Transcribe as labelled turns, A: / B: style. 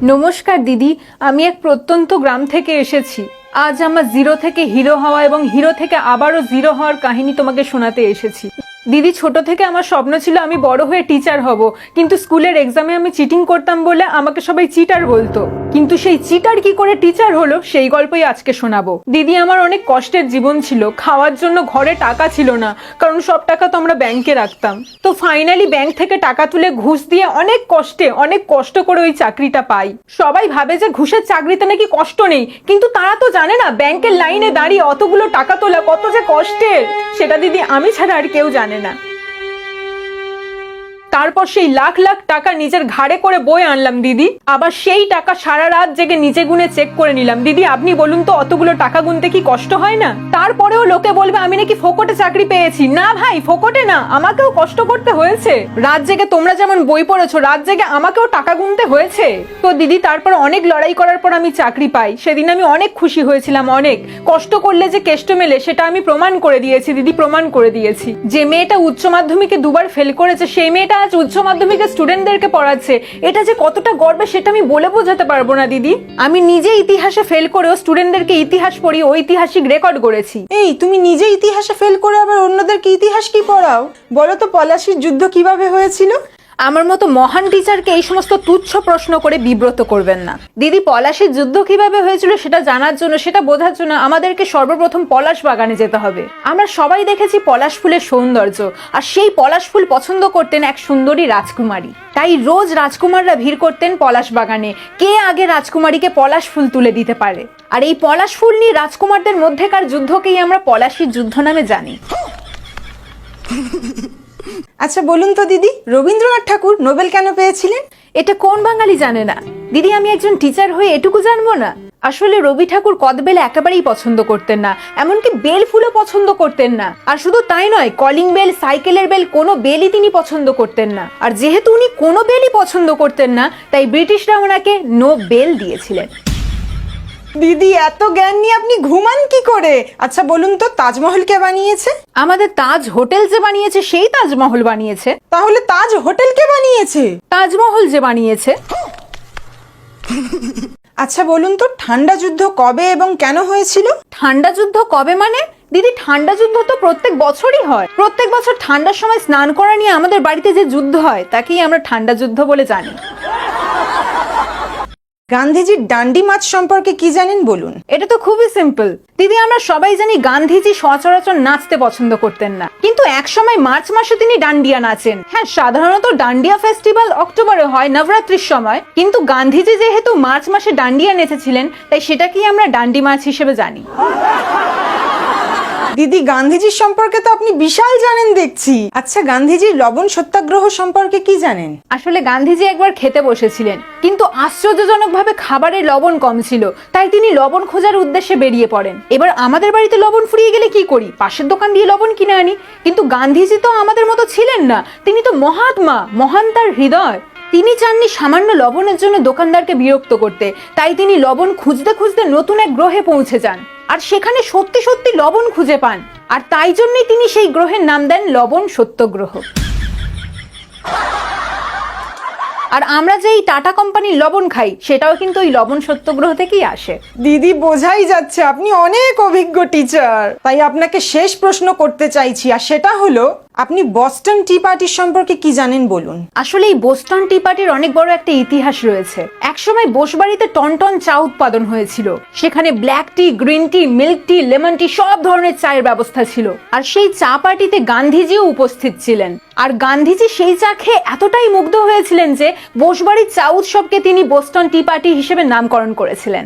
A: নমস্কার দিদি, আমি এক প্রত্যন্ত গ্রাম থেকে এসেছি। আজ আমার জিরো থেকে হিরো হওয়া এবং হিরো থেকে আবারও জিরো হওয়ার কাহিনী তোমাকে শোনাতে এসেছি। দিদি, ছোট থেকে আমার স্বপ্ন ছিল আমি বড় হয়ে টিচার হব, কিন্তু স্কুলের এক্সামে আমি চিটিং করতাম বলে আমাকে সবাই চিটার বলতো। কিন্তু সেই চিটার কি করে টিচার হলো সেই গল্পই আজকে শোনাবো। দিদি, আমার অনেক কষ্টের জীবন ছিল। খাওয়ার জন্য ঘরে টাকা ছিল না, কারণ সব টাকা তো আমরা ব্যাংকে রাখতাম। তো ফাইনালি ব্যাংক থেকে টাকা তুলে ঘুষ দিয়ে অনেক কষ্ট করে ওই চাকরিটা পাই। সবাই ভাবে যে ঘুষের চাকরিতে নাকি কষ্ট নেই, কিন্তু তারা তো জানে না ব্যাংকের লাইনে দাঁড়িয়ে অতগুলো টাকা তোলা কত যে কষ্টের। সেটা দিদি আমি ছাড়া আর কেউ জানে না। তারপর সেই লাখ লাখ টাকা নিজের ঘাড়ে করে বয়ে আনলাম দিদি। আবার সেই টাকা সারা রাত জেগে নিজে গুনে চেক করে নিলাম। দিদি, আপনি বলুন তো অতগুলো টাকা গুনতে কি কষ্ট হয় না? তারপরেও লোকে বলবে আমি নাকি ফোকটে চাকরি পেয়েছি। না ভাই, ফোকটে না, আমাকেও কষ্ট করতে হয়েছে। রাত জেগে তোমরা যেমন বই পড়েছো, রাত জেগে আমাকেও টাকা গুনতে হয়েছে। তো দিদি, তারপর অনেক লড়াই করার পর আমি চাকরি পাই। সেদিন আমি অনেক খুশি হয়েছিলাম। অনেক কষ্ট করলে যে কেষ্ট মেলে সেটা আমি প্রমাণ করে দিয়েছি দিদি, প্রমাণ করে দিয়েছি। যে মেয়েটা উচ্চ মাধ্যমিকে দুবার ফেল করেছে সেই মেয়েটা আজ উচ্চ মাধ্যমিকের স্টুডেন্টদেরকে পড়াচ্ছে। এটা যে কতটা গর্বে সেটা আমি বলে বোঝাতে পারবো না দিদি। আমি নিজে ইতিহাসে ফেল করেও স্টুডেন্টদেরকে ইতিহাস পড়িয়ে ঐতিহাসিক রেকর্ড করেছি।
B: এই, তুমি নিজে ইতিহাসে ফেল করে আবার অন্যদেরকে ইতিহাস কি পড়াও? বলো তো পলাশীর যুদ্ধ কিভাবে হয়েছিল?
A: আমার মতো মহান টিচারকে এই সমস্ত তুচ্ছ প্রশ্ন করে বিব্রত করবেন না দিদি। পলাশীর যুদ্ধ কিভাবে হয়েছিল সেটা জানার জন্য, সেটা বোঝার জন্য আমাদেরকে সর্বপ্রথম পলাশ বাগানে যেতে হবে। আমরা সবাই দেখেছি পলাশ ফুলের সৌন্দর্য, আর সেই পলাশ ফুল পছন্দ করতেন এক সুন্দরী রাজকুমারী। তাই রোজ রাজকুমাররা ভিড় করতেন পলাশ বাগানে, কে আগে রাজকুমারীকে পলাশ ফুল তুলে দিতে পারে। আর এই পলাশ ফুল নিয়ে রাজকুমারদের মধ্যেকার যুদ্ধকেই আমরা পলাশীর যুদ্ধ নামে জানি।
B: আচ্ছা বলুন তো দিদি, রবীন্দ্রনাথ ঠাকুর নোবেল কেন পেয়েছিলেন?
A: এটা কোন বাঙালি জানে না? দিদি, আমি একজন টিচার হয়ে এটুকু জানবো না? আসলে রবি ঠাকুর কদবেল একেবারেই পছন্দ করতেন না, এমনকি বেল ফুলও পছন্দ করতেন না। আর শুধু তাই নয়, কলিং বেল, সাইকেলের বেল, কোনো বেলই তিনি পছন্দ করতেন না। আর যেহেতু উনি কোনো বেলই পছন্দ করতেন না, তাই ব্রিটিশরা ওনাকে নো বেল দিয়েছিলেন।
B: দিদি, এত জ্ঞান নিয়ে আপনি ঘুমান কি করে? আচ্ছা বলুন তো, তাজমহল কে বানিয়েছে?
A: আমাদের তাজ হোটেল যে বানিয়েছে সেই তাজমহল বানিয়েছে।
B: তাহলে তাজ হোটেল কে বানিয়েছে?
A: তাজমহল যে বানিয়েছে।
B: আচ্ছা বলুন তো, ঠান্ডা যুদ্ধ কবে এবং কেন হয়েছিল?
A: ঠান্ডা যুদ্ধ কবে মানে? দিদি, ঠান্ডা যুদ্ধ তো প্রত্যেক বছরই হয়। প্রত্যেক বছর ঠান্ডার সময় স্নান করা নিয়ে আমাদের বাড়িতে যে যুদ্ধ হয় তাকেই আমরা ঠান্ডা যুদ্ধ বলে জানি।
B: গান্ধীজির ডান্ডি মাছ সম্পর্কে কি জানেন বলুন?
A: এটা তো খুবই সিম্পল দিদি। আমরা সবাই জানি গান্ধীজি সচরাচর নাচতে পছন্দ করতেন না, কিন্তু এক সময় মার্চ মাসে তিনি ডান্ডিয়া নাচেন। হ্যাঁ, সাধারণত ডান্ডিয়া ফেস্টিভ্যাল অক্টোবরে হয়, নবরাত্রির সময়। কিন্তু গান্ধীজি যেহেতু মার্চ মাসে ডান্ডিয়া নেচেছিলেন, তাই সেটাকেই আমরা ডান্ডি মাছ হিসেবে জানি।
B: দিদি, গান্ধীজির সম্পর্কে তো আপনি বিশাল জানেন দেখছি। আচ্ছা, গান্ধীজির লবণ সত্যাগ্রহ সম্পর্কে কি জানেন?
A: আসলে গান্ধীজি একবার খেতে বসেছিলেন, কিন্তু আশ্চর্যজনকভাবে খাবারে লবণ কম ছিল, তাই তিনি লবণ খোঁজার উদ্দেশ্যে বেরিয়ে পড়েন। এবার আমাদের বাড়িতে লবণ ফুরিয়ে গেলে কি করি? পাশের দোকান দিয়ে লবণ কিনে আনি। কিন্তু গান্ধীজি তো আমাদের মতো ছিলেন না, তিনি তো মহাত্মা, মহান তার হৃদয়। তিনি চাননি সামান্য লবণের জন্য দোকানদারকে বিরক্ত করতে, তাই তিনি লবণ খুঁজতে খুঁজতে নতুন এক গ্রহে পৌঁছে যান, আর সেখানে সত্যি সত্যি লবণ খুঁজে পান। আর তাই জন্যই তিনি সেই গ্রহের নাম দেন লবণ সত্যগ্রহ। আর আমরা যে এই টাটা কোম্পানির লবণ খাই সেটাও কিন্তু ওই লবণ সত্যগ্রহ থেকেই আসে।
B: দিদি, বোঝাই যাচ্ছে আপনি অনেক অভিজ্ঞ টিচার। তাই আপনাকে শেষ প্রশ্ন করতে চাইছি, আর সেটা হলো, আপনি বস্টন টি পার্টির সম্পর্কে কি জানেন বলুন?
A: আসলে এই বোস্টন টি পার্টির অনেক বড় একটা ইতিহাস রয়েছে। একসময় বোসবাড়িতে টন টন চা উৎপাদন হয়েছিল। সেখানে black tea, green tea, milk tea, lemon tea, সব ধরনের চায়ের ব্যবস্থা ছিল। আর সেই চা পার্টিতে গান্ধীজিও উপস্থিত ছিলেন। আর গান্ধীজি সেই চা খেয়ে এতটাই মুগ্ধ হয়েছিলেন যে বোসবাড়ির চা উৎসবকে তিনি বোস্টন টি পার্টি হিসেবে নামকরণ করেছিলেন।